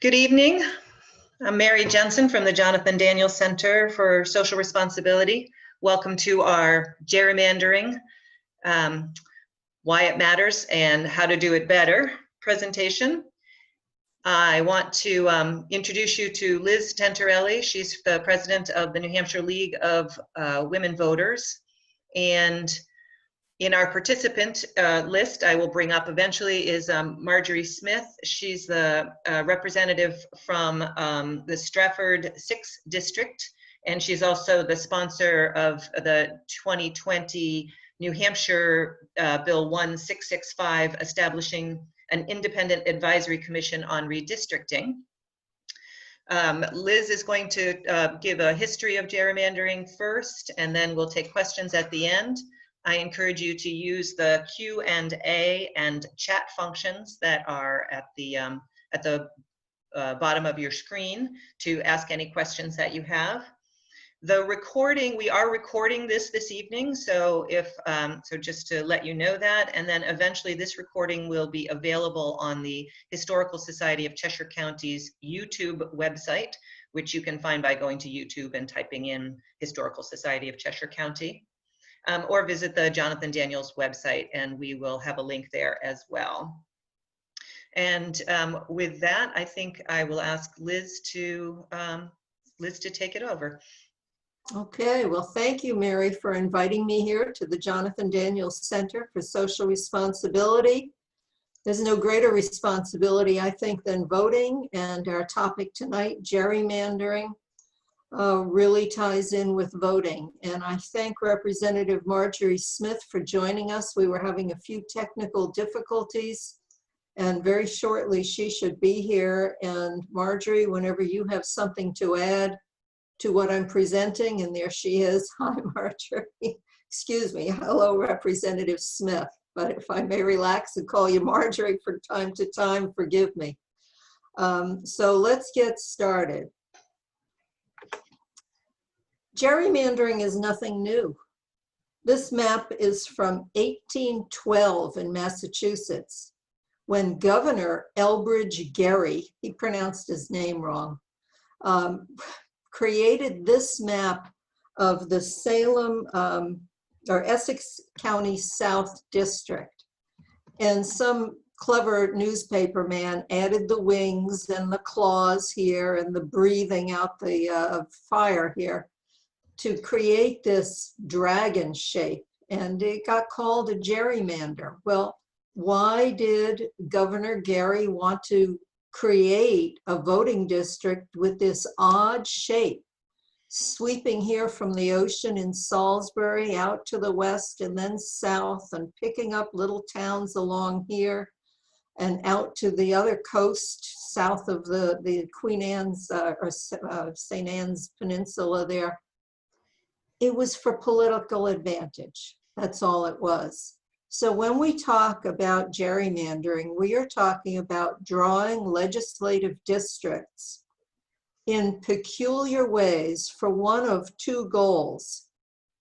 Good evening. I'm Mary Jensen from the Jonathan Daniels Center for Social Responsibility. Welcome to our gerrymandering, why it matters and how to do it better presentation. I want to introduce you to Liz Tentarelli. She's the president of the New Hampshire League of Women Voters. And in our participant list, I will bring up eventually, is Marjorie Smith. She's the representative from the Strafford 6th district, and she's also the sponsor of the 2020 New Hampshire Bill 1665, establishing an independent advisory commission on redistricting. Liz is going to give a history of gerrymandering first, and then we'll take questions at the end. I encourage you to use the Q&A and chat functions that are at the bottom of your screen to ask any questions that you have. The recording, we are recording this evening, so so just to let you know that, and then eventually this recording will be available on the Historical Society of Cheshire County's YouTube website, which you can find by going to YouTube and typing in Historical Society of Cheshire County. Or visit the Jonathan Daniels website, and we will have a link there as well. And with that, I think I will ask Liz to take it over. Okay, well, thank you, Mary, for inviting me here to the Jonathan Daniels Center for Social Responsibility. There's no greater responsibility, I think, than voting, and our topic tonight, gerrymandering, really ties in with voting. And I thank Representative Marjorie Smith for joining us. We were having a few technical difficulties, and very shortly she should be here. And Marjorie, whenever you have something to add to what I'm presenting, and there she is. Hi, Marjorie. Excuse me. Hello, Representative Smith. But if I may relax and call you Marjorie from time to time, forgive me. So let's get started. Gerrymandering is nothing new. This map is from 1812 in Massachusetts, when Governor Elbridge Gerry, he pronounced his name wrong, created this map of the Salem or Essex County South District. And some clever newspaper man added the wings and the claws here and the breathing out the fire here to create this dragon shape, and it got called a gerrymander. Well, why did Governor Gerry want to create a voting district with this odd shape, sweeping here from the ocean in Salisbury out to the west and then south, and picking up little towns along here and out to the other coast south of the Queen Anne's or St. Anne's Peninsula there? It was for political advantage. That's all it was. So when we talk about gerrymandering, we are talking about drawing legislative districts in peculiar ways for one of two goals,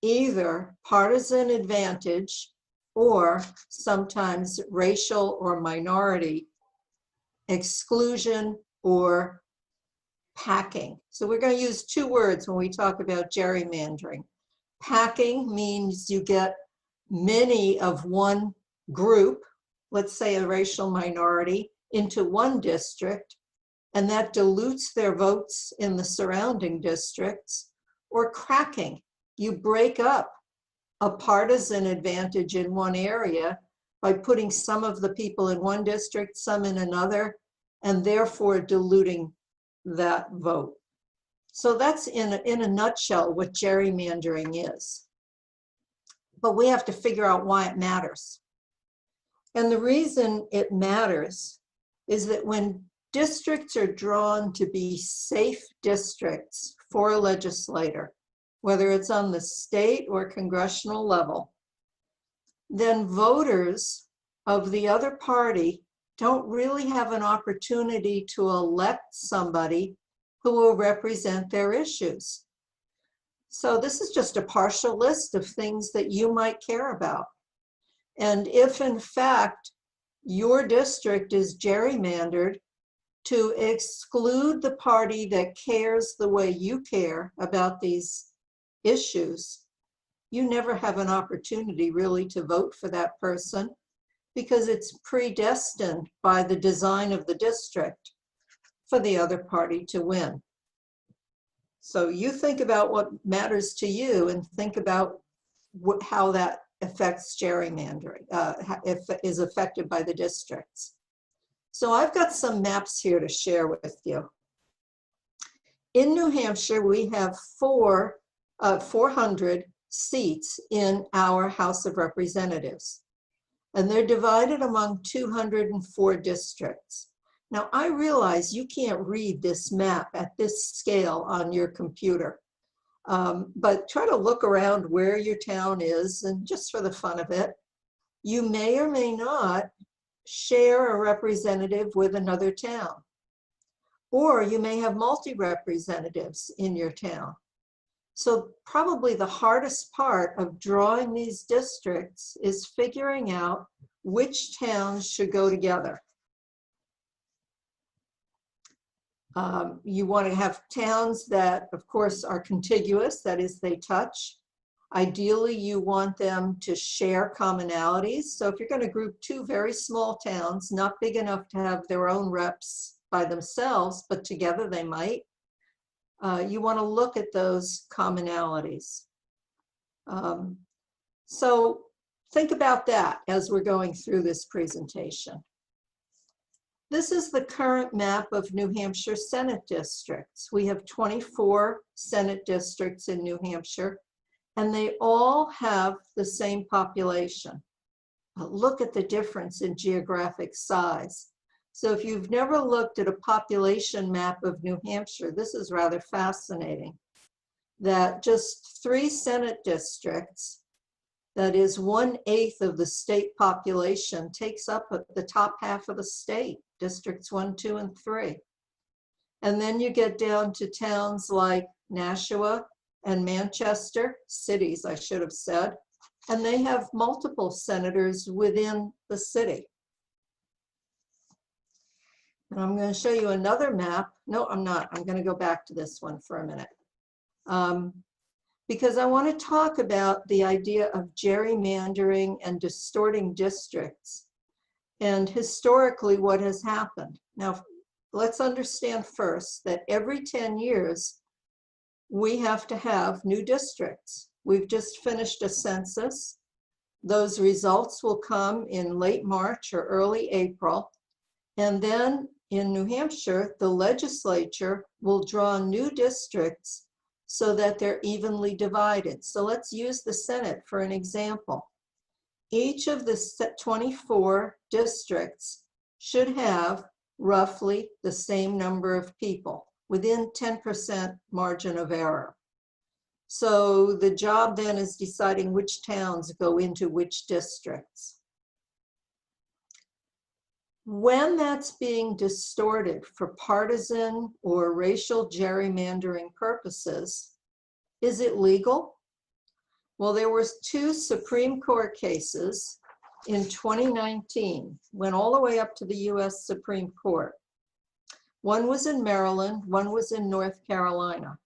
either partisan advantage or sometimes racial or minority exclusion or packing. So we're going to use two words when we talk about gerrymandering. Packing means you get many of one group, let's say a racial minority, into one district, and that dilutes their votes in the surrounding districts. Or cracking, you break up a partisan advantage in one area by putting some of the people in one district, some in another, and therefore diluting that vote. So that's in a nutshell what gerrymandering is. But we have to figure out why it matters. And the reason it matters is that when districts are drawn to be safe districts for a legislator, whether it's on the state or congressional level, then voters of the other party don't really have an opportunity to elect somebody who will represent their issues. So this is just a partial list of things that you might care about. And if in fact your district is gerrymandered, to exclude the party that cares the way you care about these issues, you never have an opportunity really to vote for that person because it's predestined by the design of the district for the other party to win. So you think about what matters to you and think about how that affects gerrymandering, if is affected by the districts. So I've got some maps here to share with you. In New Hampshire, we have 400 seats in our House of Representatives, and they're divided among 204 districts. Now, I realize you can't read this map at this scale on your computer, but try to look around where your town is, and just for the fun of it, you may or may not share a representative with another town, or you may have multi-representatives in your town. So probably the hardest part of drawing these districts is figuring out which towns should go together. You want to have towns that, of course, are contiguous, that is, they touch. Ideally, you want them to share commonalities. So if you're going to group two very small towns, not big enough to have their own reps by themselves, but together they might, you want to look at those commonalities. So think about that as we're going through this presentation. This is the current map of New Hampshire Senate districts. We have 24 Senate districts in New Hampshire, and they all have the same population. But look at the difference in geographic size. So if you've never looked at a population map of New Hampshire, this is rather fascinating, that just 3 Senate districts, that is 1/8 of the state population, takes up the top half of the state, districts 1, 2, and 3. And then you get down to towns like Nashua and Manchester, cities I should have said, and they have multiple senators within the city. And I'm going to show you another map. No, I'm not. I'm going to go back to this one for a minute. Because I want to talk about the idea of gerrymandering and distorting districts and historically what has happened. Now, let's understand first that every 10 years, we have to have new districts. We've just finished a census. Those results will come in late March or early April. And then in New Hampshire, the legislature will draw new districts so that they're evenly divided. So let's use the Senate for an example. Each of the 24 districts should have roughly the same number of people, within 10% margin of error. So the job then is deciding which towns go into which districts. When that's being distorted for partisan or racial gerrymandering purposes, is it legal? Well, there were 2 Supreme Court cases in 2019, went all the way up to the US Supreme Court. One was in Maryland, one was in North Carolina.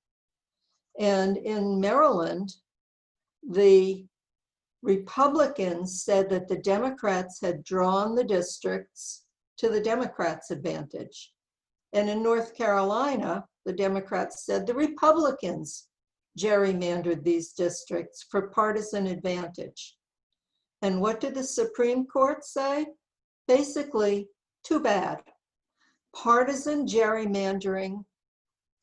And in Maryland, the Republicans said that the Democrats had drawn the districts to the Democrats' advantage. And in North Carolina, the Democrats said the Republicans gerrymandered these districts for partisan advantage. And what did the Supreme Court say? Basically, too bad. Partisan gerrymandering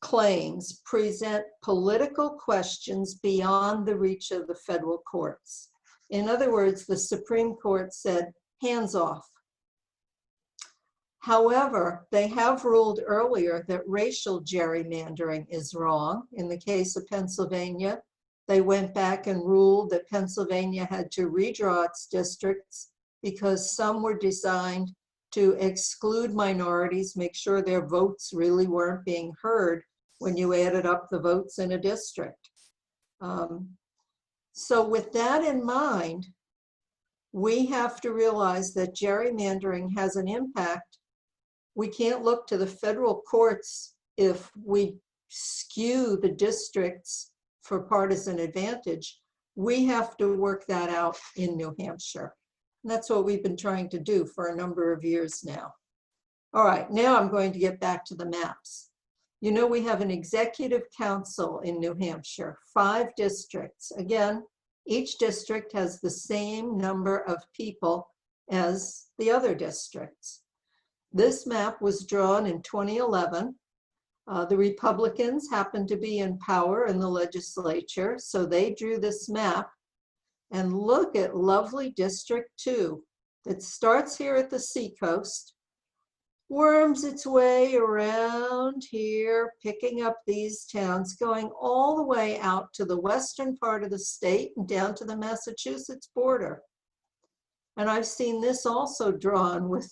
claims present political questions beyond the reach of the federal courts. In other words, the Supreme Court said, hands off. However, they have ruled earlier that racial gerrymandering is wrong. In the case of Pennsylvania, they went back and ruled that Pennsylvania had to redraw its districts because some were designed to exclude minorities, make sure their votes really weren't being heard when you added up the votes in a district. So with that in mind, we have to realize that gerrymandering has an impact We can't look to the federal courts if we skew the districts for partisan advantage. We have to work that out in New Hampshire. And that's what we've been trying to do for a number of years now. All right, now I'm going to get back to the maps. You know, we have an executive council in New Hampshire, 5 districts. Again, each district has the same number of people as the other districts. This map was drawn in 2011. The Republicans happened to be in power in the legislature, so they drew this map. And look at lovely District 2 that starts here at the seacoast, worms its way around here, picking up these towns, going all the way out to the western part of the state and down to the Massachusetts border. And I've seen this also drawn with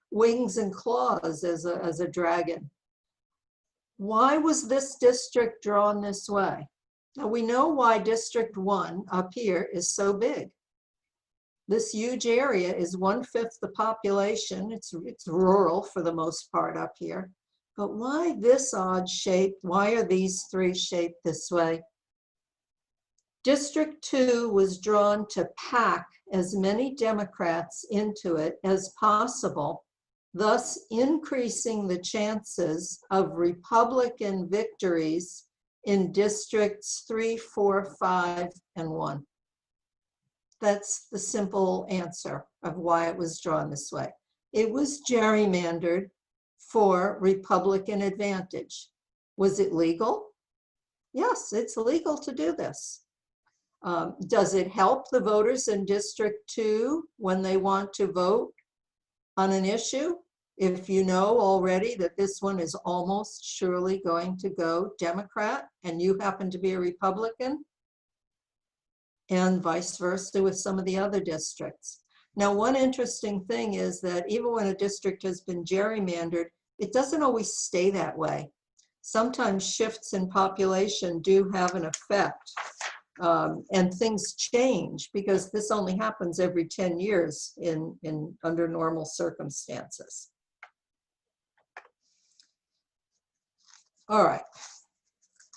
wings and claws as a dragon. Why was this district drawn this way? Now we know why District 1 up here is so big. This huge area is 1/5 the population. It's rural for the most part up here. But why this odd shape? Why are these 3 shaped this way? District 2 was drawn to pack as many Democrats into it as possible, thus increasing the chances of Republican victories in districts 3, 4, 5, and 1. That's the simple answer of why it was drawn this way. It was gerrymandered for Republican advantage. Was it legal? Yes, it's legal to do this. Does it help the voters in District 2 when they want to vote on an issue? If you know already that this one is almost surely going to go Democrat and you happen to be a Republican, and vice versa with some of the other districts. Now, one interesting thing is that even when a district has been gerrymandered, it doesn't always stay that way. Sometimes shifts in population do have an effect, and things change because this only happens every 10 years under normal circumstances. All right.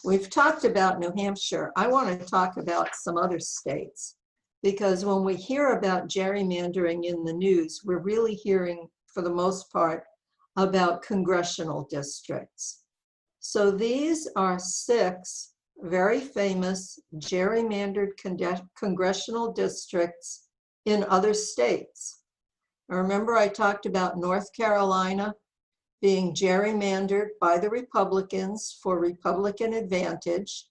We've talked about New Hampshire. I want to talk about some other states because when we hear about gerrymandering in the news, we're really hearing, for the most part, about congressional districts. So these are 6 very famous gerrymandered congressional districts in other states. Now, remember I talked about North Carolina being gerrymandered by the Republicans for Republican advantage.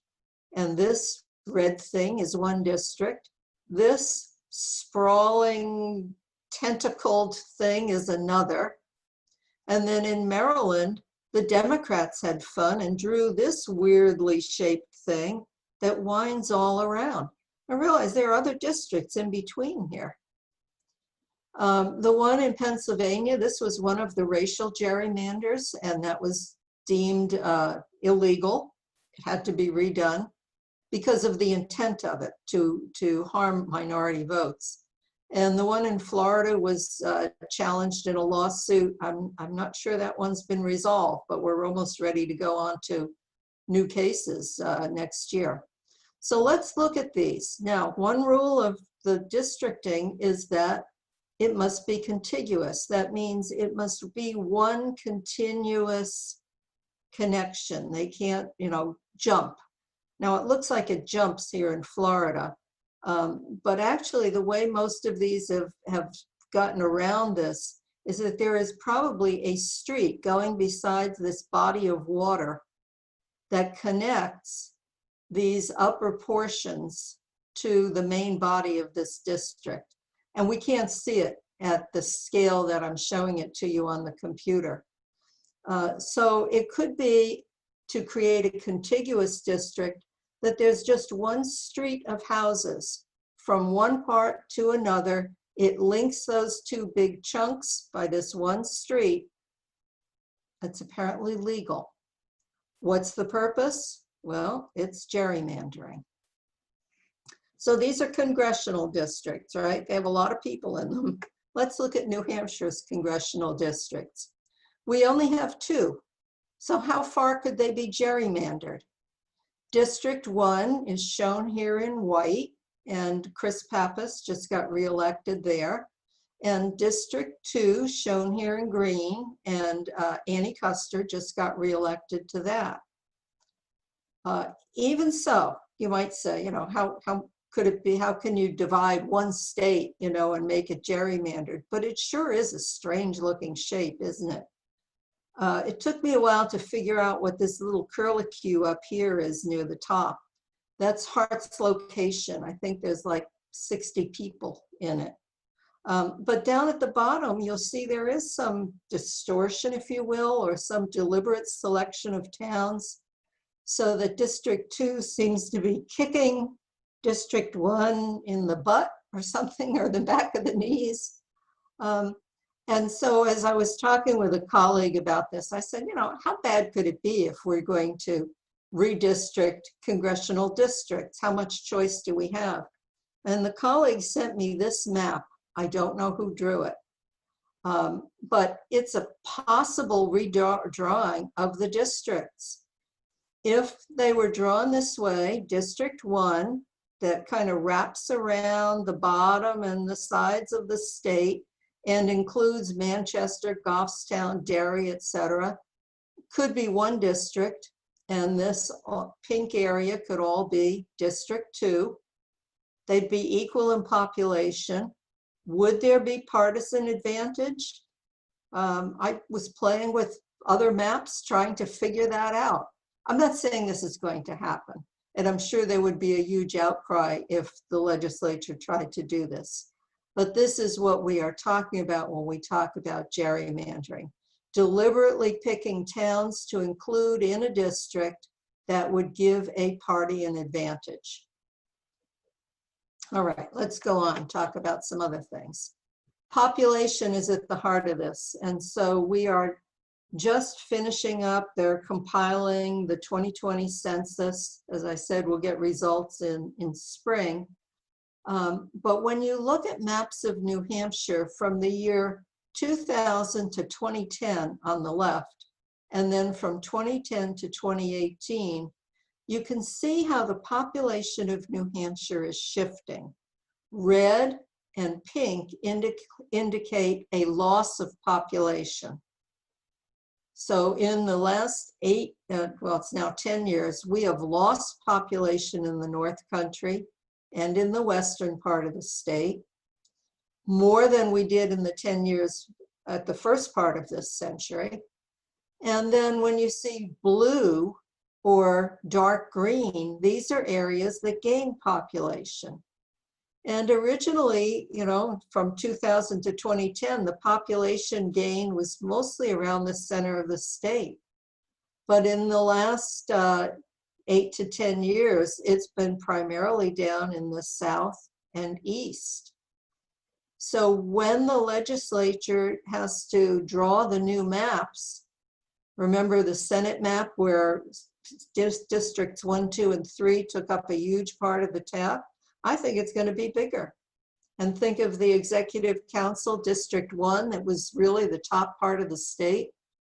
And this red thing is 1 district. This sprawling, tentacled thing is another. And then in Maryland, the Democrats had fun and drew this weirdly shaped thing that winds all around. I realize there are other districts in between here. The one in Pennsylvania, this was one of the racial gerrymanders, and that was deemed illegal. It had to be redone because of the intent of it to harm minority votes. And the one in Florida was challenged in a lawsuit. I'm not sure that one's been resolved, but we're almost ready to go on to new cases next year. So let's look at these. Now, one rule of the districting is that it must be contiguous. That means it must be one continuous connection. They can't, jump. Now it looks like it jumps here in Florida, but actually the way most of these have gotten around this is that there is probably a street going besides this body of water that connects these upper portions to the main body of this district. And we can't see it at the scale that I'm showing it to you on the computer. So it could be to create a contiguous district that there's just one street of houses from one part to another. It links those 2 big chunks by this one street. That's apparently legal. What's the purpose? Well, it's gerrymandering. So these are congressional districts, right? They have a lot of people in them. Let's look at New Hampshire's congressional districts. We only have 2. So how far could they be gerrymandered? District 1 is shown here in white, and Chris Pappas just got reelected there. And District 2 shown here in green, and Annie Custer just got reelected to that. Even so, you might say, you know, how could it be, how can you divide one state, you know, and make it gerrymandered? But it sure is a strange looking shape, isn't it? It took me a while to figure out what this little curlicue up here is near the top. That's Hart's location. I think there's like 60 people in it. But down at the bottom, you'll see there is some distortion, if you will, or some deliberate selection of towns, so that District 2 seems to be kicking District 1 in the butt or something, or the back of the knees. And so as I was talking with a colleague about this, I said, you know, how bad could it be if we're going to redistrict congressional districts? How much choice do we have? And the colleague sent me this map. I don't know who drew it, but it's a possible redrawing of the districts. If they were drawn this way, District 1, that kind of wraps around the bottom and the sides of the state and includes Manchester, Goffstown, Derry, etc., could be one district, and this pink area could all be District 2. They'd be equal in population. Would there be partisan advantage? I was playing with other maps trying to figure that out. I'm not saying this is going to happen, and I'm sure there would be a huge outcry if the legislature tried to do this. But this is what we are talking about when we talk about gerrymandering. Deliberately picking towns to include in a district that would give a party an advantage. All right, let's go on, talk about some other things. Population is at the heart of this. And so we are just finishing up. They're compiling the 2020 census. As I said, we'll get results in spring. But when you look at maps of New Hampshire from the year 2000 to 2010 on the left, and then from 2010 to 2018, you can see how the population of New Hampshire is shifting. Red and pink indicate a loss of population. So in the last well, it's now 10 years, we have lost population in the North Country and in the western part of the state, more than we did in the 10 years at the first part of this century. And then when you see blue or dark green, these are areas that gain population. And originally, you know, from 2000 to 2010, the population gain was mostly around the center of the state. But in the last 8 to 10 years, it's been primarily down in the south and east. So when the legislature has to draw the new maps, remember the Senate map where districts 1, 2, and 3 took up a huge part of the tab? I think it's going to be bigger. And think of the Executive Council, District 1, that was really the top part of the state.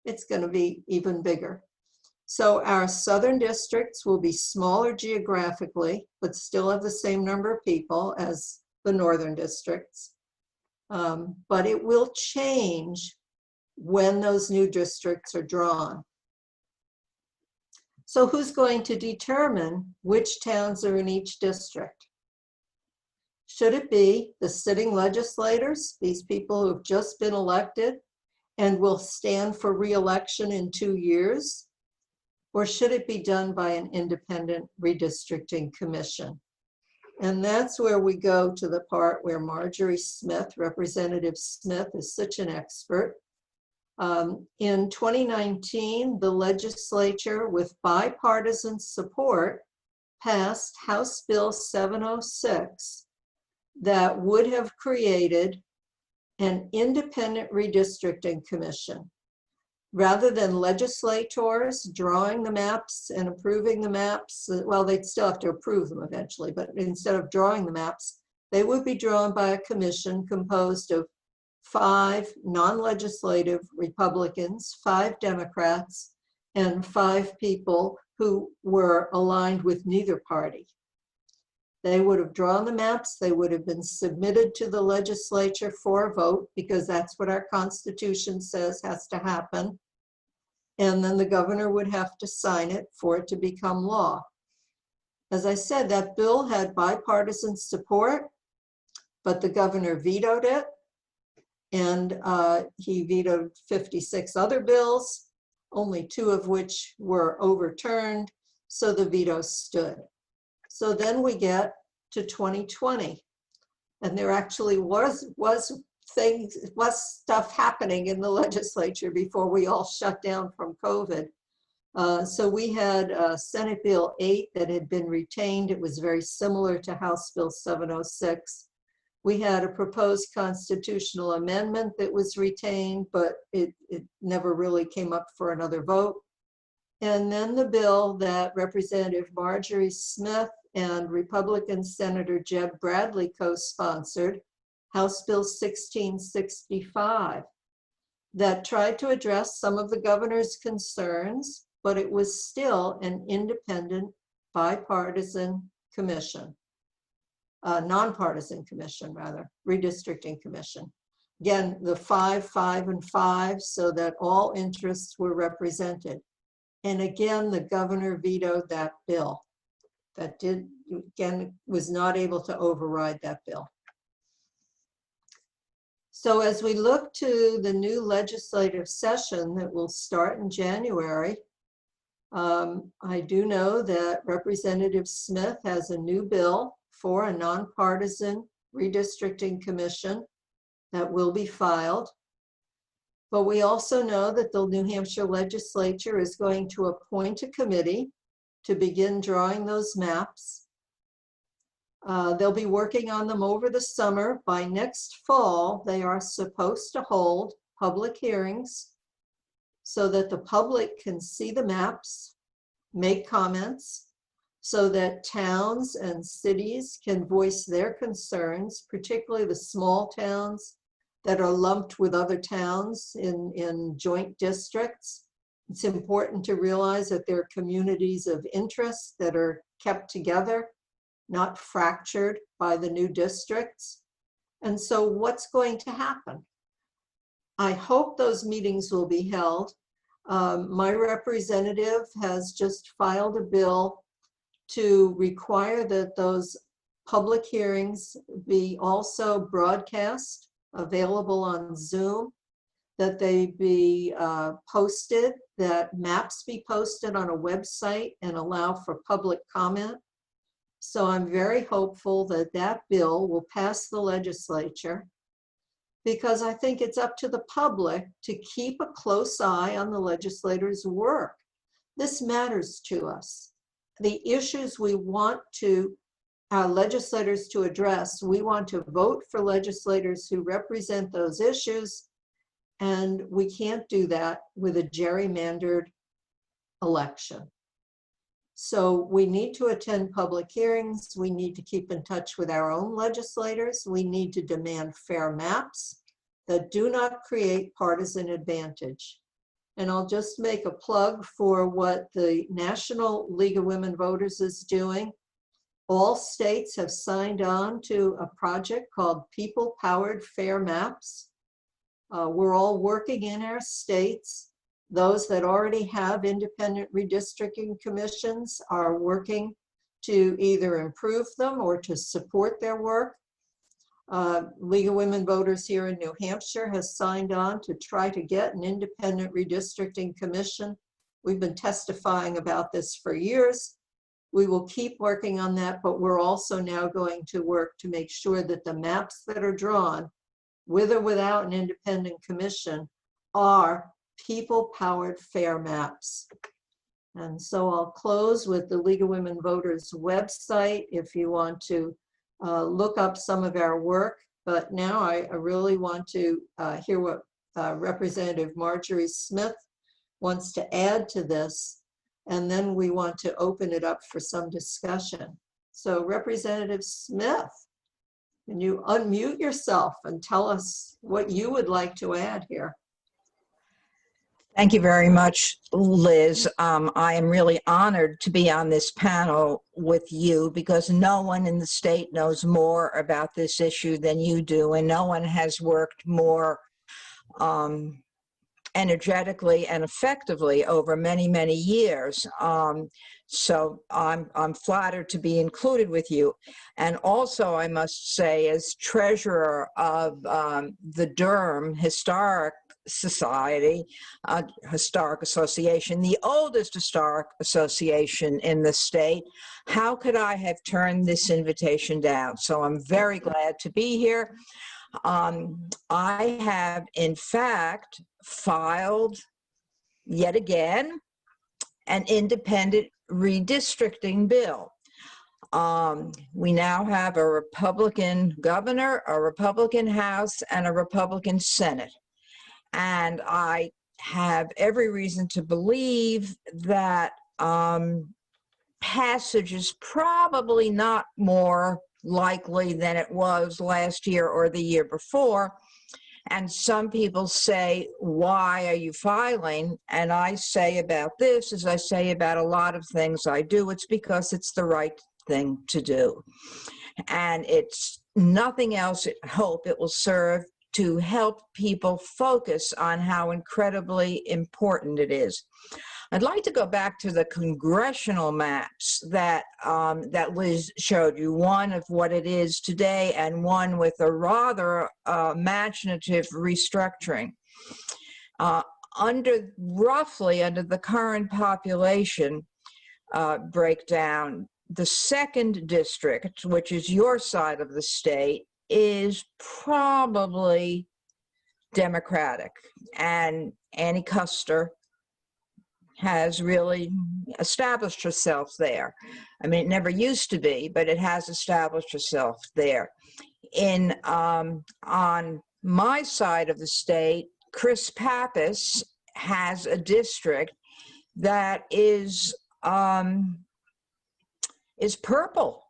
It's going to be even bigger. So our southern districts will be smaller geographically, but still have the same number of people as the northern districts. But it will change when those new districts are drawn. So who's going to determine which towns are in each district? Should it be the sitting legislators, these people who have just been elected and will stand for re-election in 2 years? Or should it be done by an independent redistricting commission? And that's where we go to the part where Marjorie Smith, Representative Smith, is such an expert. In 2019, the legislature, with bipartisan support, passed House Bill 706 that would have created an independent redistricting commission. Rather than legislators drawing the maps and approving the maps, well, they'd still have to approve them eventually, but instead of drawing the maps, they would be drawn by a commission composed of 5 non-legislative Republicans, 5 Democrats, and 5 people who were aligned with neither party. They would have drawn the maps, they would have been submitted to the legislature for a vote, because that's what our Constitution says has to happen. And then the governor would have to sign it for it to become law. As I said, that bill had bipartisan support, but the governor vetoed it. And he vetoed 56 other bills, only 2 of which were overturned, so the veto stood. So then we get to 2020, and there actually was stuff happening in the legislature before we all shut down from COVID. So we had Senate Bill 8 that had been retained. It was very similar to House Bill 706. We had a proposed constitutional amendment that was retained, but it never really came up for another vote. And then the bill that Representative Marjorie Smith and Republican Senator Jeb Bradley co-sponsored, House Bill 1665, that tried to address some of the governor's concerns, but it was still an independent, bipartisan commission. Nonpartisan commission, rather, redistricting commission. Again, the 5, 5, and 5, so that all interests were represented. And again, the governor vetoed that bill. That was not able to override that bill. So as we look to the new legislative session that will start in January, I do know that Representative Smith has a new bill for a nonpartisan redistricting commission that will be filed. But we also know that the New Hampshire legislature is going to appoint a committee to begin drawing those maps. They'll be working on them over the summer. By next fall, they are supposed to hold public hearings so that the public can see the maps, make comments, so that towns and cities can voice their concerns, particularly the small towns that are lumped with other towns in joint districts. It's important to realize that there are communities of interest that are kept together, not fractured by the new districts. And so what's going to happen? I hope those meetings will be held. My representative has just filed a bill to require that those public hearings be also broadcast, available on Zoom, that they be posted, that maps be posted on a website and allow for public comment. So I'm very hopeful that that bill will pass the legislature, because I think it's up to the public to keep a close eye on the legislators' work. This matters to us. The issues we want our legislators to address, we want to vote for legislators who represent those issues, and we can't do that with a gerrymandered election. So we need to attend public hearings. We need to keep in touch with our own legislators. We need to demand fair maps that do not create partisan advantage. And I'll just make a plug for what the National League of Women Voters is doing. All states have signed on to a project called People Powered Fair Maps. We're all working in our states. Those that already have independent redistricting commissions are working to either improve them or to support their work. League of Women Voters here in New Hampshire has signed on to try to get an independent redistricting commission. We've been testifying about this for years. We will keep working on that, but we're also now going to work to make sure that the maps that are drawn, with or without an independent commission, are people-powered fair maps. And so I'll close with the League of Women Voters website if you want to look up some of our work. But now I really want to hear what Representative Marjorie Smith wants to add to this, and then we want to open it up for some discussion. So Representative Smith. Can you unmute yourself and tell us what you would like to add here? Thank you very much, Liz. I am really honored to be on this panel with you because no one in the state knows more about this issue than you do, and no one has worked more energetically and effectively over many, many years. So I'm flattered to be included with you. And also, I must say, as treasurer of the Durham Historic Society, Historic Association, the oldest historic association in the state, how could I have turned this invitation down? So I'm very glad to be here. I have, in fact, filed yet again an independent redistricting bill. We now have a Republican governor, a Republican House, and a Republican Senate. And I have every reason to believe that passage is probably not more likely than it was last year or the year before. And some people say, why are you filing? And I say about this, as I say about a lot of things I do, it's because it's the right thing to do. And it's nothing else. I hope it will serve to help people focus on how incredibly important it is. I'd like to go back to the congressional maps that that Liz showed you, one of what it is today and one with a rather imaginative restructuring. Roughly under the current population breakdown, the second district, which is your side of the state, is probably Democratic, and Annie Custer has really established herself there. I mean, it never used to be, but it has established herself there. On my side of the state, Chris Pappas has a district that is purple,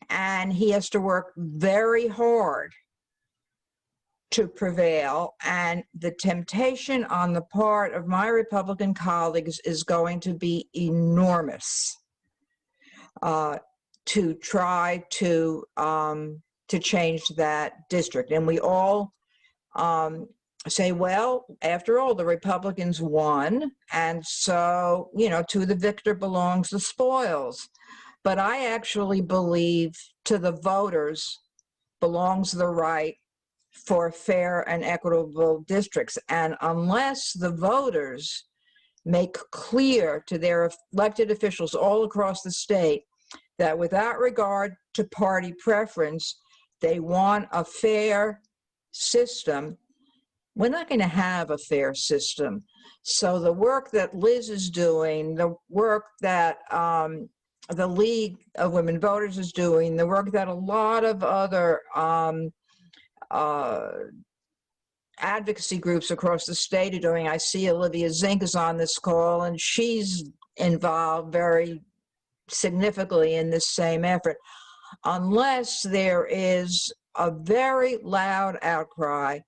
and he has to work very hard to prevail, and the temptation on the part of my Republican colleagues is going to be enormous to try to change that district. And we all say, well, after all, the Republicans won, and so, you know, to the victor belongs the spoils. But I actually believe to the voters belongs the right for fair and equitable districts. And unless the voters make clear to their elected officials all across the state that without regard to party preference, they want a fair system, we're not going to have a fair system. So the work that Liz is doing, the work that the League of Women Voters is doing, the work that a lot of other advocacy groups across the state are doing. I see Olivia Zink is on this call, and she's involved very significantly in this same effort. Unless there is a very loud outcry,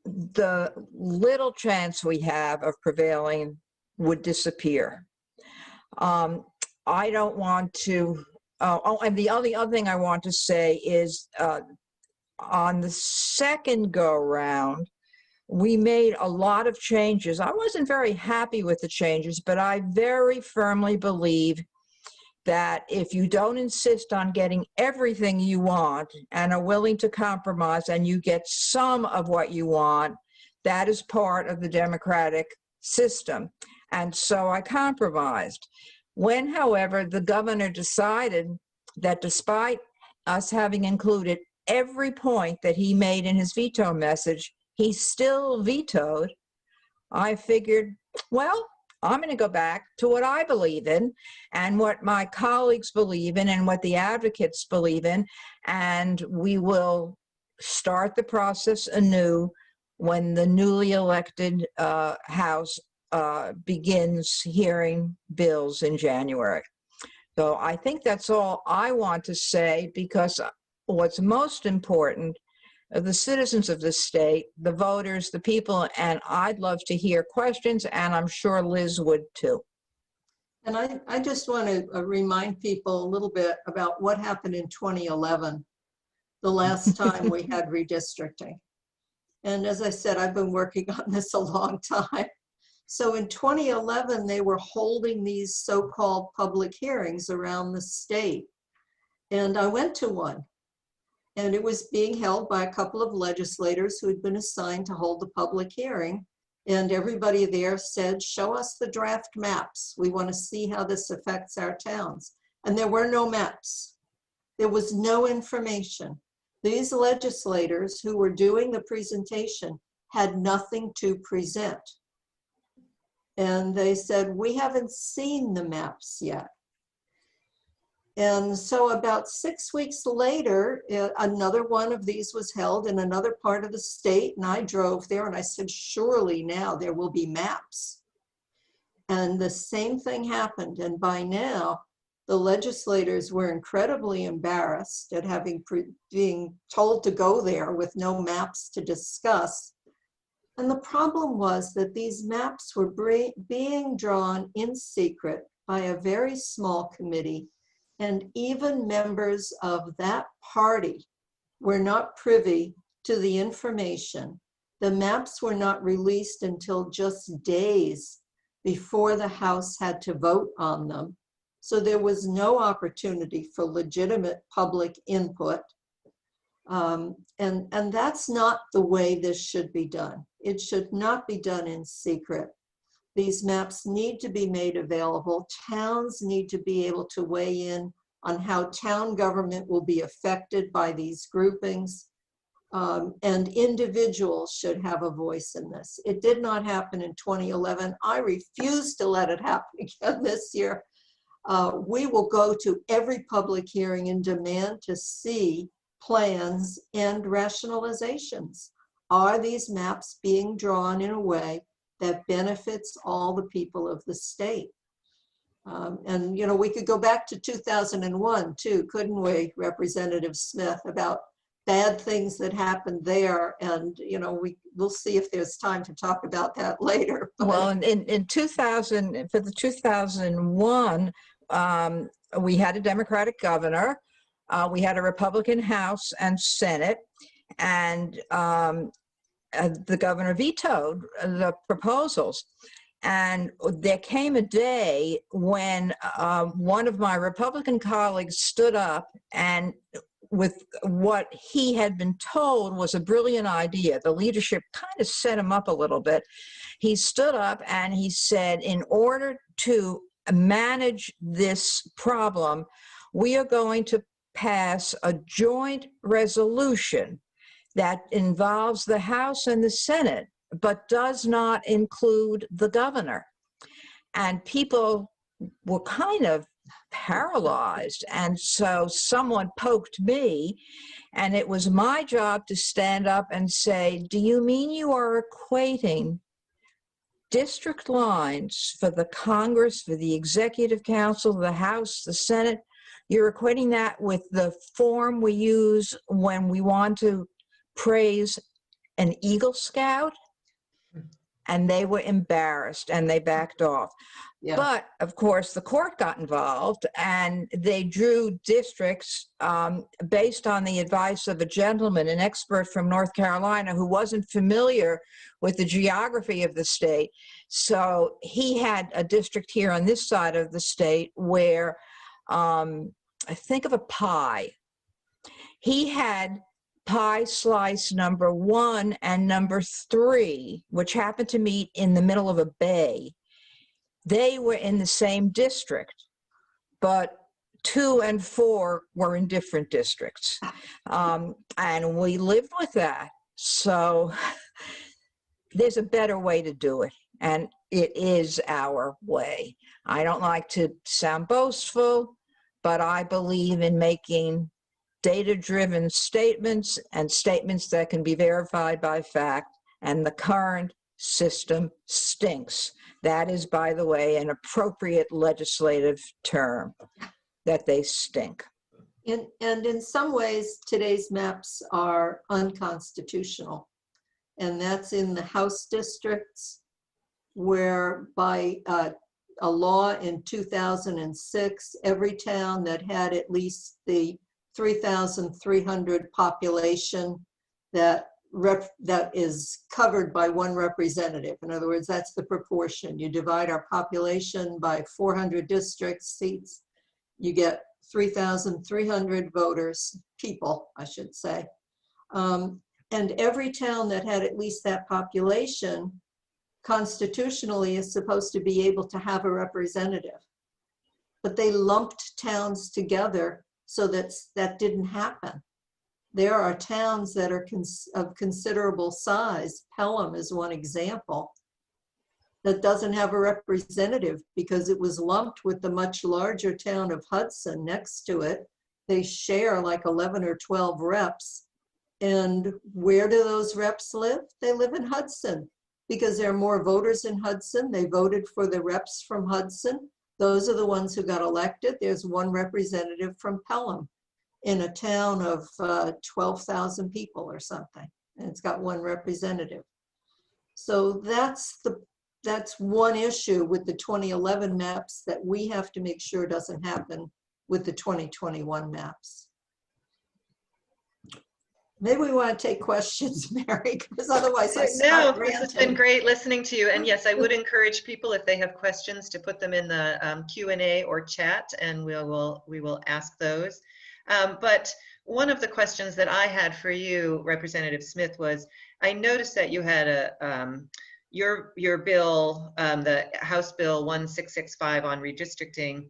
the little chance we have of prevailing would disappear. I don't want to, and the only other thing I want to say is on the second go-round, we made a lot of changes. I wasn't very happy with the changes, but I very firmly believe that if you don't insist on getting everything you want and are willing to compromise and you get some of what you want, that is part of the democratic system. And so I compromised. When, however, the governor decided that despite us having included every point that he made in his veto message, he still vetoed, I figured, well, I'm going to go back to what I believe in and what my colleagues believe in and what the advocates believe in, and we will start the process anew when the newly elected House begins hearing bills in January. So I think that's all I want to say, because what's most important are the citizens of the state, the voters, the people, and I'd love to hear questions, and I'm sure Liz would too. And I just want to remind people a little bit about what happened in 2011, the last time we had redistricting. And as I said, I've been working on this a long time. So in 2011, they were holding these so-called public hearings around the state. And I went to one. And it was being held by a couple of legislators who had been assigned to hold the public hearing. And everybody there said, show us the draft maps. We want to see how this affects our towns. And there were no maps. There was no information. These legislators who were doing the presentation had nothing to present. And they said, we haven't seen the maps yet. And so about 6 weeks later, another one of these was held in another part of the state. And I drove there and I said, surely now there will be maps. And the same thing happened. And by now, the legislators were incredibly embarrassed at being told to go there with no maps to discuss. And the problem was that these maps were being drawn in secret by a very small committee. And even members of that party were not privy to the information. The maps were not released until just days before the House had to vote on them. So there was no opportunity for legitimate public input. And that's not the way this should be done. It should not be done in secret. These maps need to be made available. Towns need to be able to weigh in on how town government will be affected by these groupings. And individuals should have a voice in this. It did not happen in 2011. I refuse to let it happen again this year. We will go to every public hearing and demand to see plans and rationalizations. Are these maps being drawn in a way that benefits all the people of the state? And, you know, we could go back to 2001 too, couldn't we, Representative Smith, about bad things that happened there. And, you know, we'll see if there's time to talk about that later. Well, in 2000, for the 2001, we had a Democratic governor, we had a Republican House and Senate, and the governor vetoed the proposals. And there came a day when one of my Republican colleagues stood up and with what he had been told was a brilliant idea. The leadership kind of set him up a little bit. He stood up and he said, in order to manage this problem, we are going to pass a joint resolution that involves the House and the Senate, but does not include the governor. And people were kind of paralyzed. And so someone poked me, and it was my job to stand up and say, do you mean you are equating district lines for the Congress, for the Executive Council, the House, the Senate? You're equating that with the form we use when we want to praise an Eagle Scout? And they were embarrassed and they backed off. Yeah. But of course, the court got involved and they drew districts based on the advice of a gentleman, an expert from North Carolina who wasn't familiar with the geography of the state. So he had a district here on this side of the state where, I think of a pie. He had pie slice number 1 and number 3, which happened to meet in the middle of a bay. They were in the same district, but 2 and 4 were in different districts. And we lived with that. So there's a better way to do it, and it is our way. I don't like to sound boastful, but I believe in making data-driven statements and statements that can be verified by fact, and the current system stinks. That is, by the way, an appropriate legislative term, that they stink. And in some ways, today's maps are unconstitutional. And that's in the House districts, where by a law in 2006, every town that had at least the 3,300 population that is covered by one representative. In other words, that's the proportion. You divide our population by 400 district seats, you get 3,300 voters, people, I should say. And every town that had at least that population constitutionally is supposed to be able to have a representative. But they lumped towns together so that that didn't happen. There are towns that are of considerable size. Pelham is one example that doesn't have a representative because it was lumped with the much larger town of Hudson next to it. They share like 11 or 12 reps. And where do those reps live? They live in Hudson because there are more voters in Hudson. They voted for the reps from Hudson. Those are the ones who got elected. There's one representative from Pelham in a town of 12,000 people or something. And it's got one representative. So that's one issue with the 2011 maps that we have to make sure doesn't happen with the 2021 maps. Maybe we want to take questions, Mary, because otherwise I No, start this has ranting. been great listening to you. And yes, I would encourage people, if they have questions, to put them in the Q&A or chat, and we will ask those. But one of the questions that I had for you, Representative Smith, was I noticed that you had your bill, the House Bill 1665 on redistricting,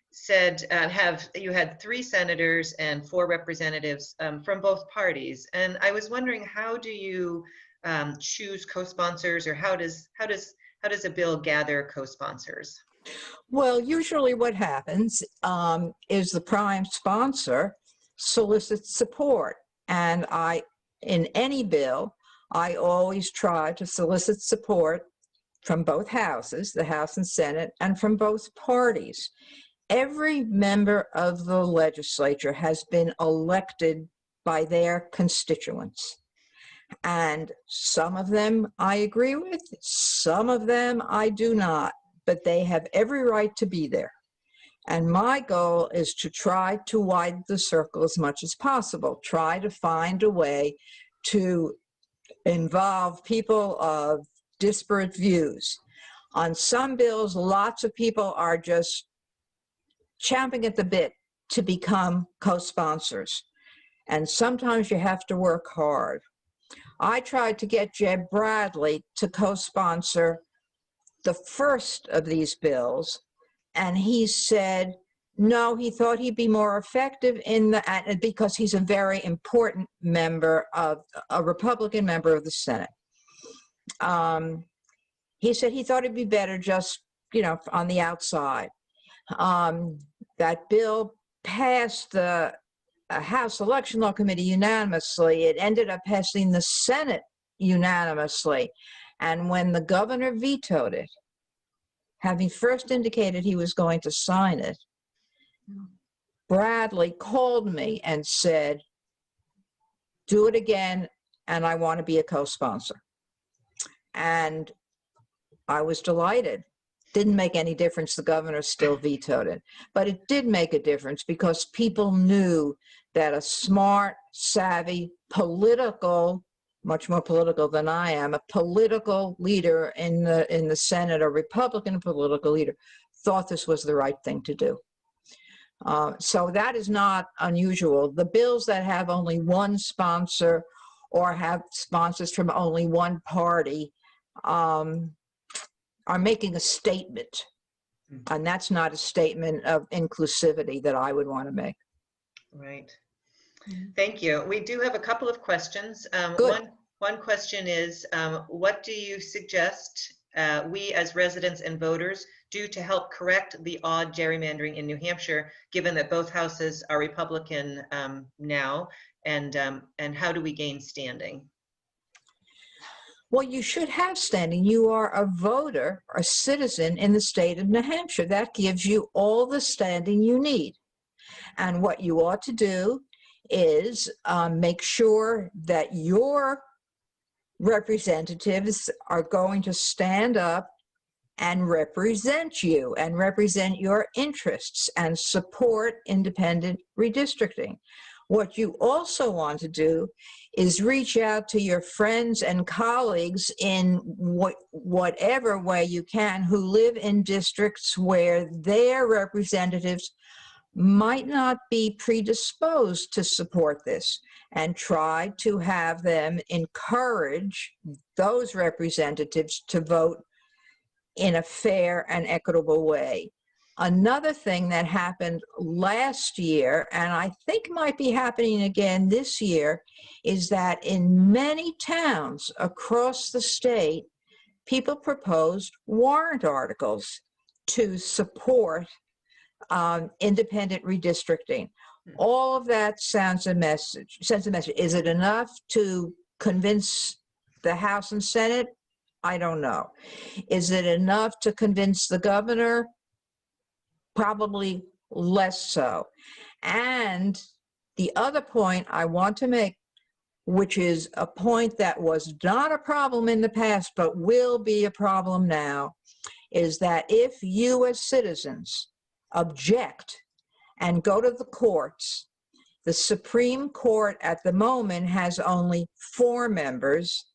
said you had 3 senators and 4 representatives from both parties, and I was wondering, how do you choose co-sponsors, or how does a bill gather co-sponsors? Well, usually what happens is the prime sponsor solicits support, and in any bill, I always try to solicit support from both houses, the House and Senate, and from both parties. Every member of the legislature has been elected by their constituents. And some of them I agree with, some of them I do not, but they have every right to be there. And my goal is to try to widen the circle as much as possible, try to find a way to involve people of disparate views. On some bills, lots of people are just champing at the bit to become co-sponsors. And sometimes you have to work hard. I tried to get Jeb Bradley to co-sponsor the first of these bills, and he said no, he thought he'd be more effective because he's a very important member of a Republican member of the Senate. He said he thought it'd be better just, on the outside. That bill passed the House Election Law Committee unanimously. It ended up passing the Senate unanimously. And when the governor vetoed it, having first indicated he was going to sign it, Bradley called me and said, do it again, and I want to be a co-sponsor. And I was delighted. Didn't make any difference. The governor still vetoed it. But it did make a difference because people knew that a smart, savvy, political, much more political than I am, a political leader in the Senate, a Republican political leader, thought this was the right thing to do. So that is not unusual. The bills that have only one sponsor or have sponsors from only one party are making a statement, and that's not a statement of inclusivity that I would want to make. Right. Thank you. We do have a couple of questions. One question is, what do you suggest we as residents and voters do to help correct the odd gerrymandering in New Hampshire, given that both houses are Republican now, and how do we gain standing? Well, you should have standing. You are a voter, a citizen in the state of New Hampshire. That gives you all the standing you need. And what you ought to do is make sure that your representatives are going to stand up and represent you and represent your interests and support independent redistricting. What you also want to do is reach out to your friends and colleagues in whatever way you can who live in districts where their representatives might not be predisposed to support this, and try to have them encourage those representatives to vote in a fair and equitable way. Another thing that happened last year, and I think might be happening again this year, is that in many towns across the state, people proposed warrant articles to support independent redistricting. All of that sends a message. Is it enough to convince the House and Senate? I don't know. Is it enough to convince the governor? Probably less so. And the other point I want to make, which is a point that was not a problem in the past, but will be a problem now, is that if you as citizens object and go to the courts, the Supreme Court at the moment has only 4 members,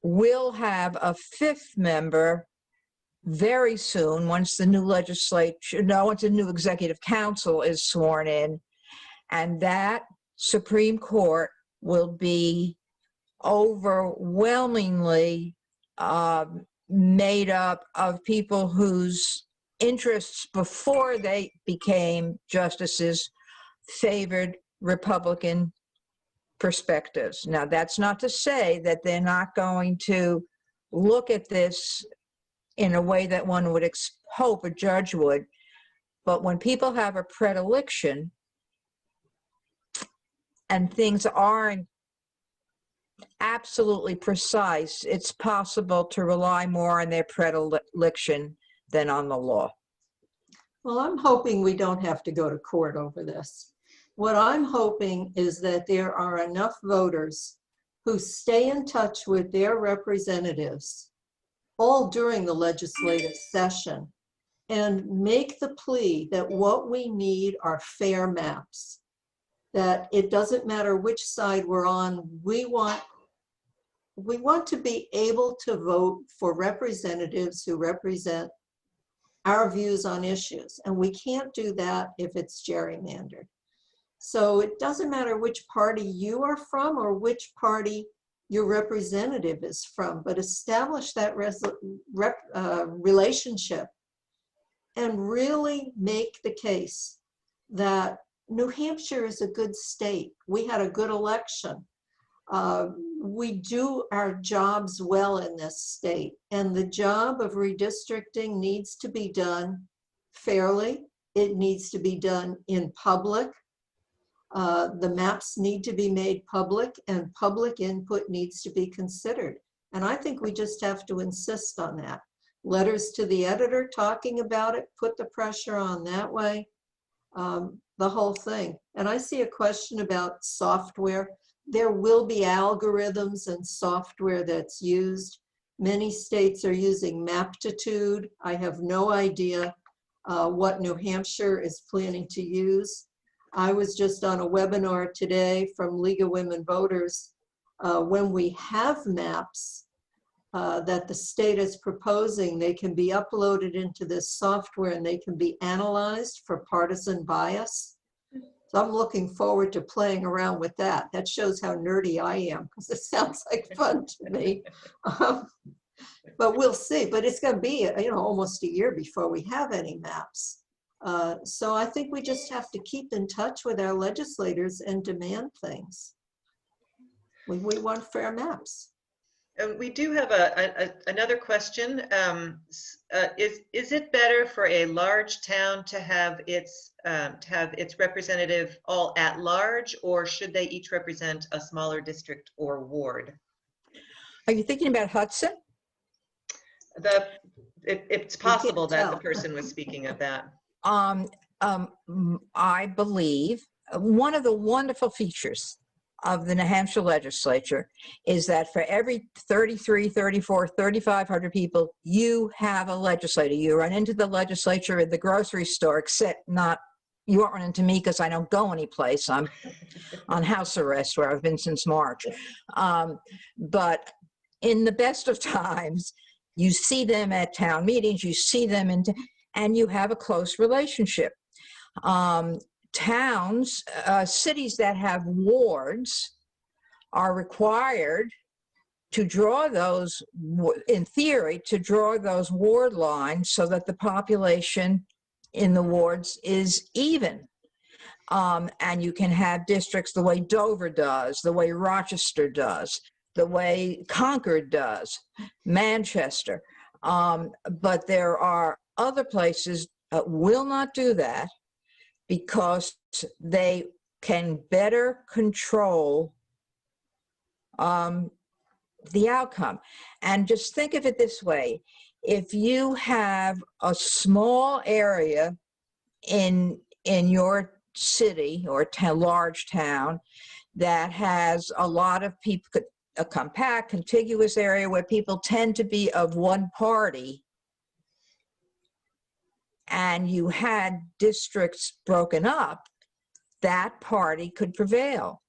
will have a 5th member very soon once the new once the new executive council is sworn in, and that Supreme Court will be overwhelmingly made up of people whose interests before they became justices favored Republican perspectives. Now, that's not to say that they're not going to look at this in a way that one would hope a judge would, but when people have a predilection and things aren't absolutely precise, it's possible to rely more on their predilection than on the law. Well, I'm hoping we don't have to go to court over this. What I'm hoping is that there are enough voters who stay in touch with their representatives all during the legislative session and make the plea that what we need are fair maps, that it doesn't matter which side we're on, we want to be able to vote for representatives who represent our views on issues, and we can't do that if it's gerrymandered. So it doesn't matter which party you are from or which party your representative is from, but establish that relationship and really make the case that New Hampshire is a good state. We had a good election. We do our jobs well in this state, and the job of redistricting needs to be done fairly. It needs to be done in public. The maps need to be made public, and public input needs to be considered. And I think we just have to insist on that. Letters to the editor talking about it, put the pressure on that way, the whole thing. And I see a question about software. There will be algorithms and software that's used. Many states are using Maptitude. I have no idea what New Hampshire is planning to use. I was just on a webinar today from League of Women Voters. When we have maps that the state is proposing, they can be uploaded into this software and they can be analyzed for partisan bias. So I'm looking forward to playing around with that. That shows how nerdy I am, because it sounds like fun to me. But we'll see. But it's going to be, almost a year before we have any maps. So I think we just have to keep in touch with our legislators and demand things. We want fair maps. We do have another question. Is it better for a large town to have its representative all at large, or should they each represent a smaller district or ward? Are you thinking about Hudson? It's possible that the person was speaking of that. I believe one of the wonderful features of the New Hampshire legislature is that for every 33, 34, 3,500 people, you have a legislator. You run into the legislature at the grocery store, except not, you won't run into me because I don't go anyplace. I'm on house arrest where I've been since March. But in the best of times, you see them at town meetings, you see them and you have a close relationship. Towns, cities that have wards are required to draw those, in theory, to draw those ward lines so that the population in the wards is even. And you can have districts the way Dover does, the way Rochester does, the way Concord does, Manchester. But there are other places that will not do that because they can better control the outcome. And just think of it this way. If you have a small area in your city or large town that has a lot of people, a compact, contiguous area where people tend to be of one party, and you had districts broken up, that party could prevail.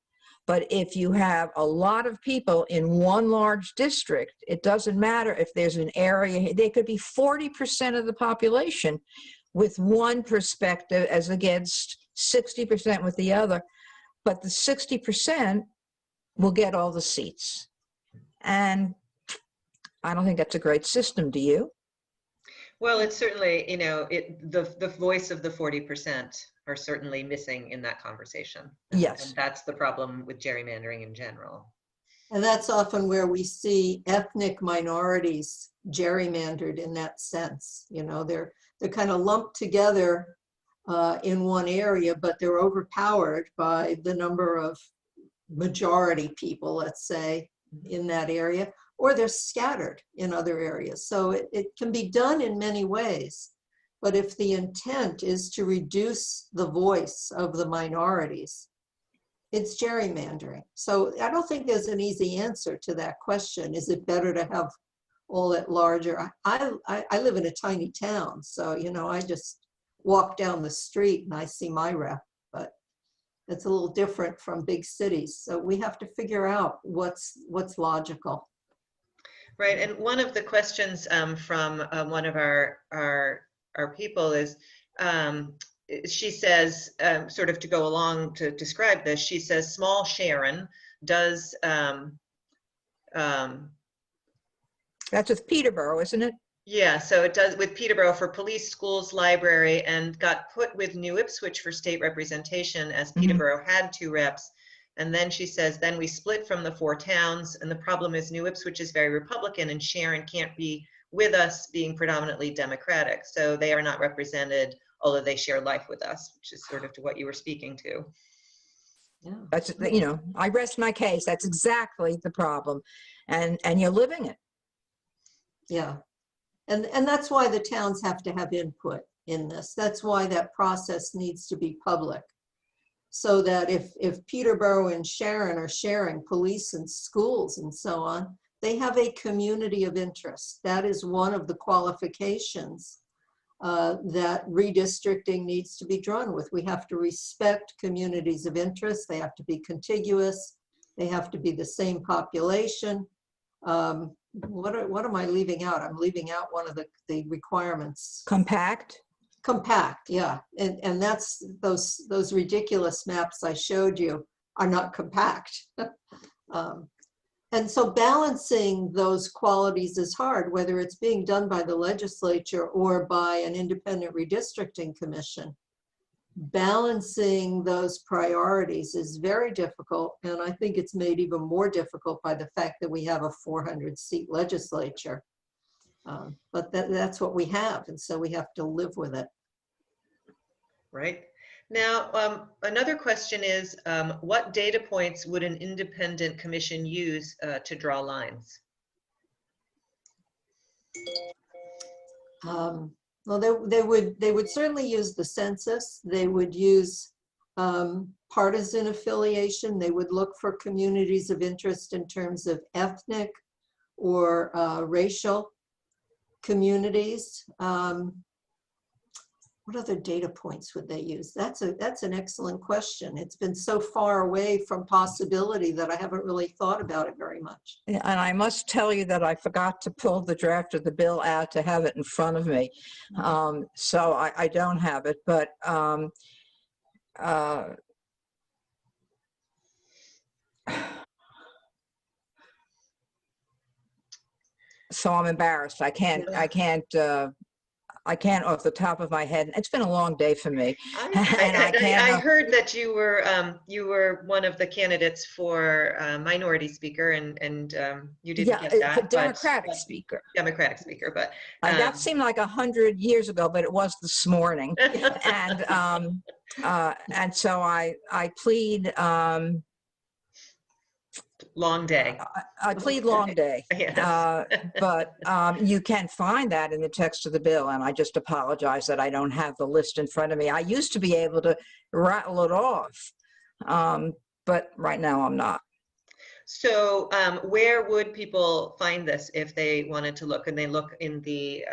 But if you have a lot of people in one large district, it doesn't matter if there's an area, they could be 40% of the population with one perspective as against 60% with the other, but the 60% will get all the seats. And I don't think that's a great system, do you? Well, it's certainly, the voice of the 40% are certainly missing in that conversation. Yes. And that's the problem with gerrymandering in general. And that's often where we see ethnic minorities gerrymandered in that sense. They're kind of lumped together in one area, but they're overpowered by the number of majority people, let's say, in that area, or they're scattered in other areas. So it can be done in many ways. But if the intent is to reduce the voice of the minorities, it's gerrymandering. So I don't think there's an easy answer to that question. Is it better to have all that larger? I live in a tiny town, so I just walk down the street and I see my rep, but it's a little different from big cities. So we have to figure out what's logical. Right, and one of the questions from one of our people is, she says, sort of to go along to describe this, she says, small Sharon does, that's with Peterborough, isn't it? yeah, so it does with Peterborough for police, schools, library, and got put with New Ipswich for state representation as Peterborough had 2 reps. And then she says, then we split from the 4 towns, and the problem is New Ipswich is very Republican and Sharon can't be with us being predominantly Democratic. So they are not represented, although they share life with us, which is sort of to what you were speaking to. Yeah. That's, I rest my case. That's exactly the problem. And you're living it. Yeah. And that's why the towns have to have input in this. That's why that process needs to be public. So that if Peterborough and Sharon are sharing police and schools and so on, they have a community of interest. That is one of the qualifications that redistricting needs to be drawn with. We have to respect communities of interest. They have to be contiguous. They have to be the same population. What am I leaving out? I'm leaving out one of the requirements. Compact. Compact, yeah, and that's those ridiculous maps I showed you are not compact. And so balancing those qualities is hard, whether it's being done by the legislature or by an independent redistricting commission. Balancing those priorities is very difficult, and I think it's made even more difficult by the fact that we have a 400-seat legislature. But that's what we have, and so we have to live with it. Right. Now, another question is, what data points would an independent commission use to draw lines? Well, they would certainly use the census. They would use partisan affiliation. They would look for communities of interest in terms of ethnic or racial communities. What other data points would they use? That's an excellent question. It's been so far away from possibility that I haven't really thought about it very much. And I must tell you that I forgot to pull the draft of the bill out to have it in front of me. So I don't have it, but so I'm embarrassed. I can't off the top of my head. It's been a long day for me. I heard that you were one of the candidates for minority speaker, and you didn't get that. For Democratic speaker. Democratic speaker, but that seemed like 100 years ago, but it was this morning. And so I plead. Long day. I plead long day. Yes. But you can find that in the text of the bill, and I just apologize that I don't have the list in front of me. I used to be able to rattle it off, but right now I'm not. So where would people find this if they wanted to look? And they look in the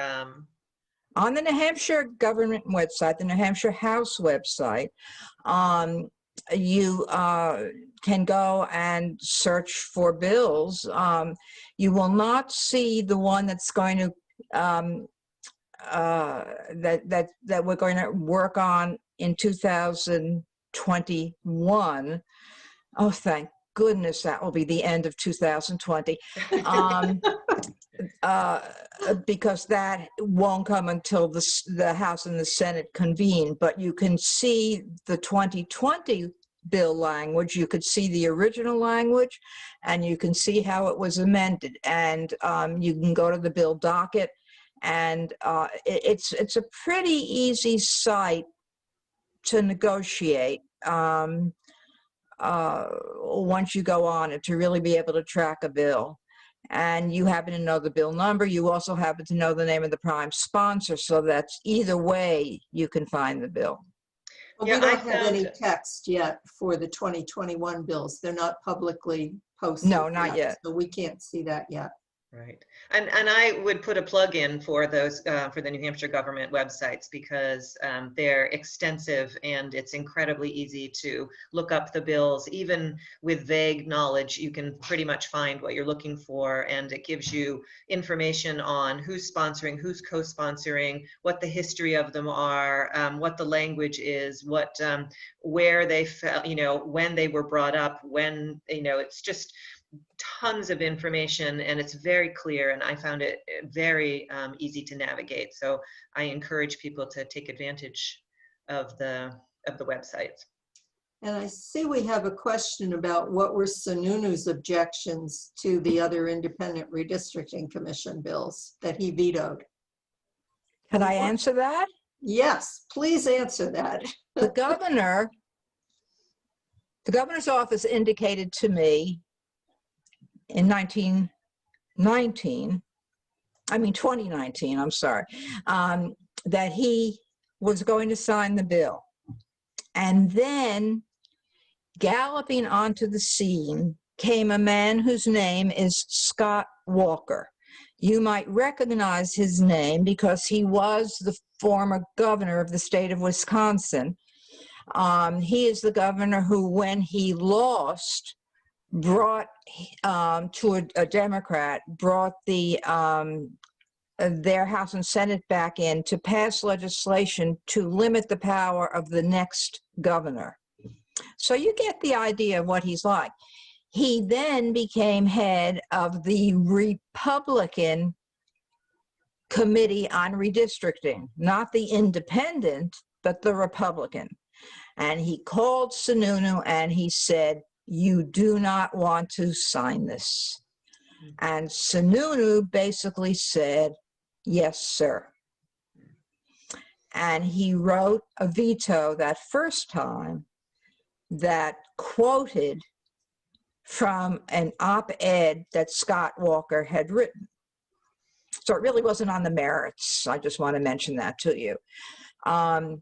on the New Hampshire government website, the New Hampshire House website. You can go and search for bills. You will not see the one that's going to that we're going to work on in 2021. Oh, thank goodness, that will be the end of 2020. Because that won't come until the House and the Senate convene, but you can see the 2020 bill language, you could see the original language, and you can see how it was amended, and you can go to the bill docket, and it's a pretty easy site to negotiate once you go on it, to really be able to track a bill. And you happen to know the bill number. You also happen to know the name of the prime sponsor, so that's either way you can find the bill. Well, we don't have any text yet for the 2021 bills. They're not publicly posted. No, not yet. So we can't see that yet. Right. And I would put a plug in for those for the New Hampshire government websites, because they're extensive and it's incredibly easy to look up the bills. Even with vague knowledge, you can pretty much find what you're looking for, and it gives you information on who's sponsoring, who's co-sponsoring, what the history of them are, what the language is, what where they fell, when they were brought up, when, it's just tons of information, and it's very clear, and I found it very easy to navigate. So I encourage people to take advantage of the websites. And I see we have a question about what were Sununu's objections to the other independent redistricting commission bills that he vetoed. Can I answer that? Yes, please answer that. The governor's office indicated to me in 2019, I'm sorry, that he was going to sign the bill. And then galloping onto the scene came a man whose name is Scott Walker. You might recognize his name because he was the former governor of the state of Wisconsin. He is the governor who, when he lost, brought to a Democrat, brought their House and Senate back in to pass legislation to limit the power of the next governor. So you get the idea of what he's like. He then became head of the Republican Committee on Redistricting, not the independent, but the Republican. And he called Sununu and he said, "You do not want to sign this." And Sununu basically said, "Yes, sir." And he wrote a veto that first time that quoted from an op-ed that Scott Walker had written. So it really wasn't on the merits. I just want to mention that to you. And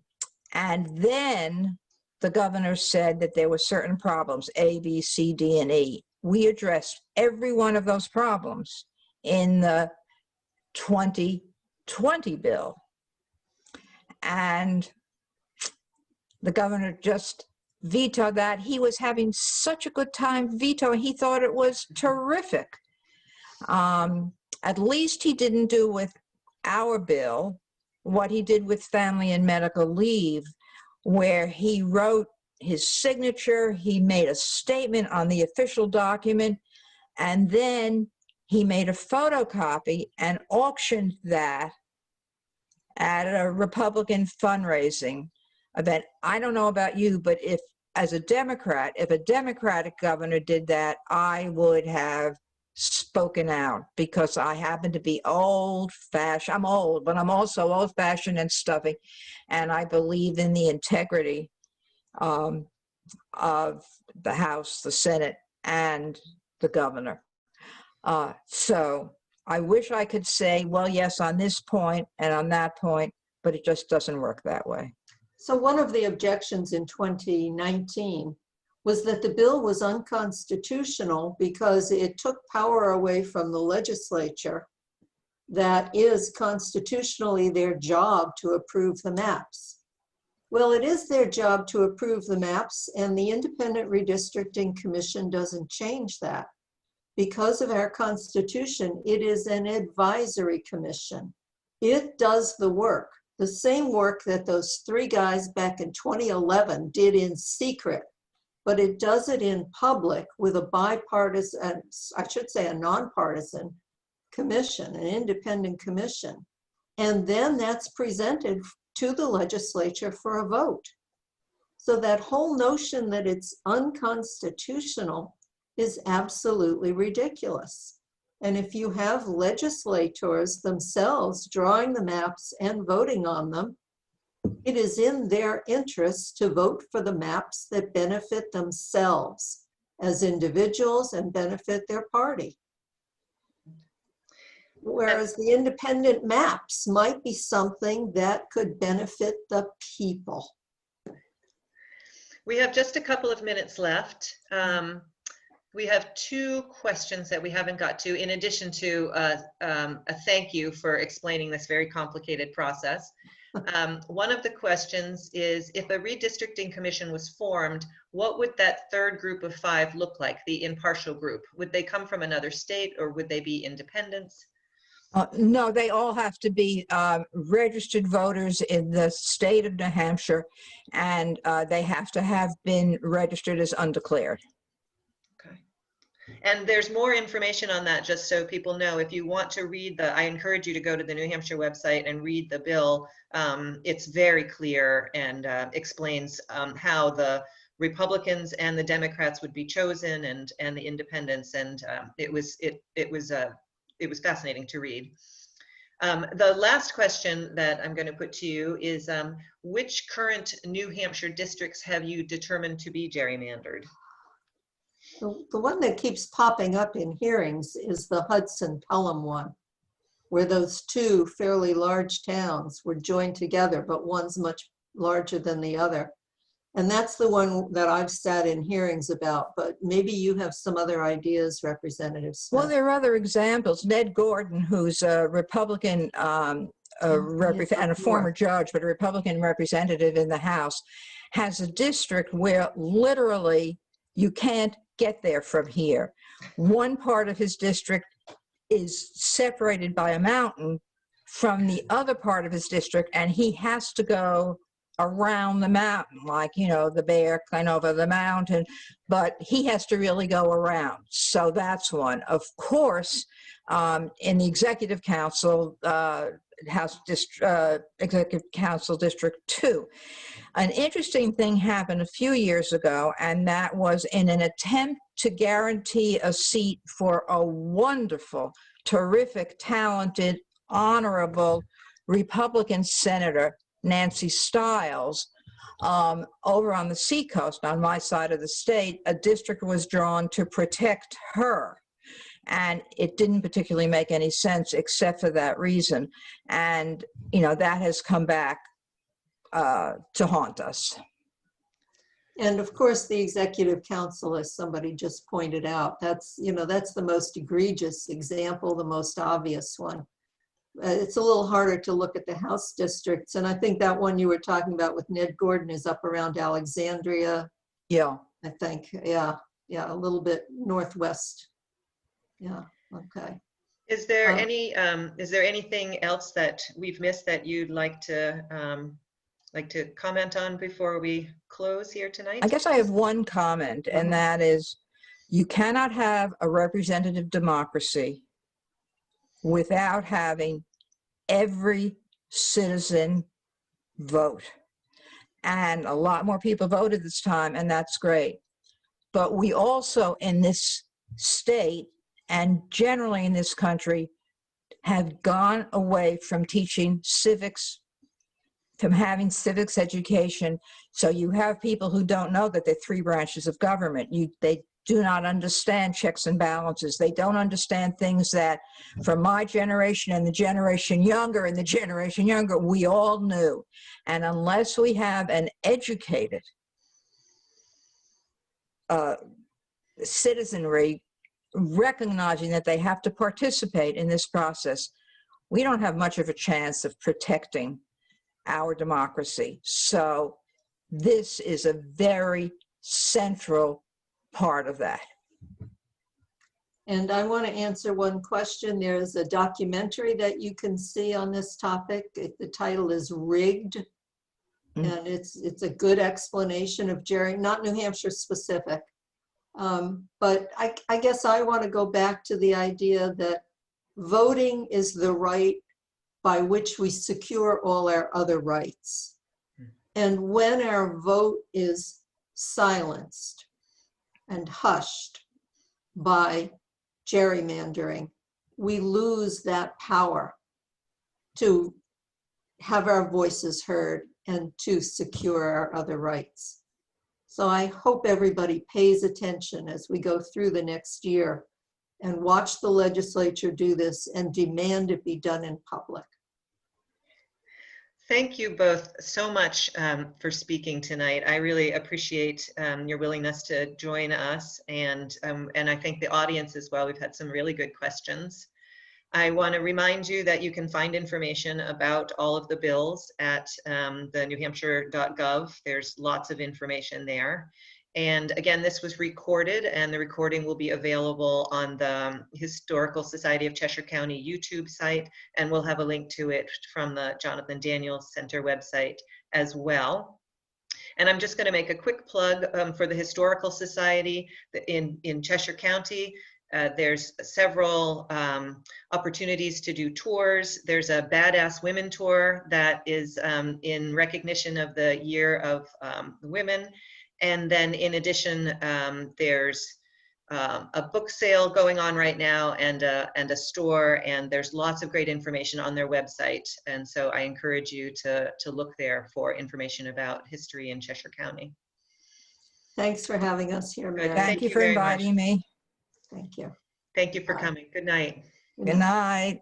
then the governor said that there were certain problems, A, B, C, D, and E. We addressed every one of those problems in the 2020 bill. And the governor just vetoed that. He was having such a good time vetoing. He thought it was terrific. At least he didn't do with our bill what he did with family and medical leave, where he wrote his signature, he made a statement on the official document, and then he made a photocopy and auctioned that at a Republican fundraising event. I don't know about you, but if, as a Democrat, if a Democratic governor did that, I would have spoken out, because I happen to be old-fashioned. I'm old, but I'm also old-fashioned and stuffy, and I believe in the integrity of the House, the Senate, and the governor. So I wish I could say, well, yes, on this point and on that point, but it just doesn't work that way. So one of the objections in 2019 was that the bill was unconstitutional because it took power away from the legislature that is constitutionally their job to approve the maps. Well, it is their job to approve the maps, and the Independent Redistricting Commission doesn't change that. Because of our Constitution, it is an advisory commission. It does the work, the same work that those three guys back in 2011 did in secret, but it does it in public with a bipartisan, I should say a nonpartisan commission, an independent commission. And then that's presented to the legislature for a vote. So that whole notion that it's unconstitutional is absolutely ridiculous. And if you have legislators themselves drawing the maps and voting on them, it is in their interest to vote for the maps that benefit themselves as individuals and benefit their party. Whereas the independent maps might be something that could benefit the people. We have just a couple of minutes left. We have two questions that we haven't got to, in addition to a thank you for explaining this very complicated process. One of the questions is, if a redistricting commission was formed, what would that third group of 5 look like, the impartial group? Would they come from another state, or would they be independents? No, they all have to be registered voters in the state of New Hampshire, and they have to have been registered as undeclared. Okay. And there's more information on that, just so people know. If you want to read I encourage you to go to the New Hampshire website and read the bill. It's very clear and explains how the Republicans and the Democrats would be chosen, and the independents, and it was fascinating to read. The last question that I'm going to put to you is, which current New Hampshire districts have you determined to be gerrymandered? The one that keeps popping up in hearings is the Hudson-Pelham one, where those two fairly large towns were joined together, but one's much larger than the other. And that's the one that I've sat in hearings about, but maybe you have some other ideas, Representative Smith. Well, there are other examples. Ned Gordon, who's a Republican and a former judge, but a Republican representative in the House, has a district where literally you can't get there from here. One part of his district is separated by a mountain from the other part of his district, and he has to go around the mountain, like, you know, the bear climb over the mountain, but he has to really go around. So that's one. Of course, in the Executive Council, Executive Council District 2, an interesting thing happened a few years ago, and that was in an attempt to guarantee a seat for a wonderful, terrific, talented, honorable Republican Senator, Nancy Stiles, over on the seacoast on my side of the state. A district was drawn to protect her. And it didn't particularly make any sense except for that reason. And, you know, that has come back to haunt us. And of course, the executive council, as somebody just pointed out, that's, you know, that's the most egregious example, the most obvious one. It's a little harder to look at the House districts. And I think that one you were talking about with Ned Gordon is up around Alexandria, Yeah. I think. Yeah, yeah, a little bit northwest. Yeah, okay. Is there anything else that we've missed that you'd like to comment on before we close here tonight? I guess I have one comment, and that is, you cannot have a representative democracy without having every citizen vote. And a lot more people voted this time, and that's great. But we also, in this state and generally in this country, have gone away from teaching civics, from having civics education. So you have people who don't know that there are 3 branches of government. They do not understand checks and balances. They don't understand things that from my generation and the generation younger and the generation younger, we all knew. And unless we have an educated citizenry recognizing that they have to participate in this process, we don't have much of a chance of protecting our democracy. So this is a very central part of that. And I want to answer one question. There's a documentary that you can see on this topic. The title is Rigged. And it's a good explanation of not New Hampshire specific. But I guess I want to go back to the idea that voting is the right by which we secure all our other rights. And when our vote is silenced and hushed by gerrymandering, we lose that power to have our voices heard and to secure our other rights. So I hope everybody pays attention as we go through the next year and watch the legislature do this and demand it be done in public. Thank you both so much for speaking tonight. I really appreciate your willingness to join us, and I think the audience as well. We've had some really good questions. I want to remind you that you can find information about all of the bills at the newhampshire.gov. There's lots of information there. And again, this was recorded, and the recording will be available on the Historical Society of Cheshire County YouTube site, and we'll have a link to it from the Jonathan Daniels Center website as well. And I'm just going to make a quick plug for the Historical Society in Cheshire County. There's several opportunities to do tours. There's a Badass Women tour that is in recognition of the Year of the Women. And then in addition, there's a book sale going on right now, and a store, and there's lots of great information on their website. And so I encourage you to look there for information about history in Cheshire County. Thanks for having us here, Mary. Thank you for inviting me. Thank you. Thank you for Bye. coming. Good night. Good night.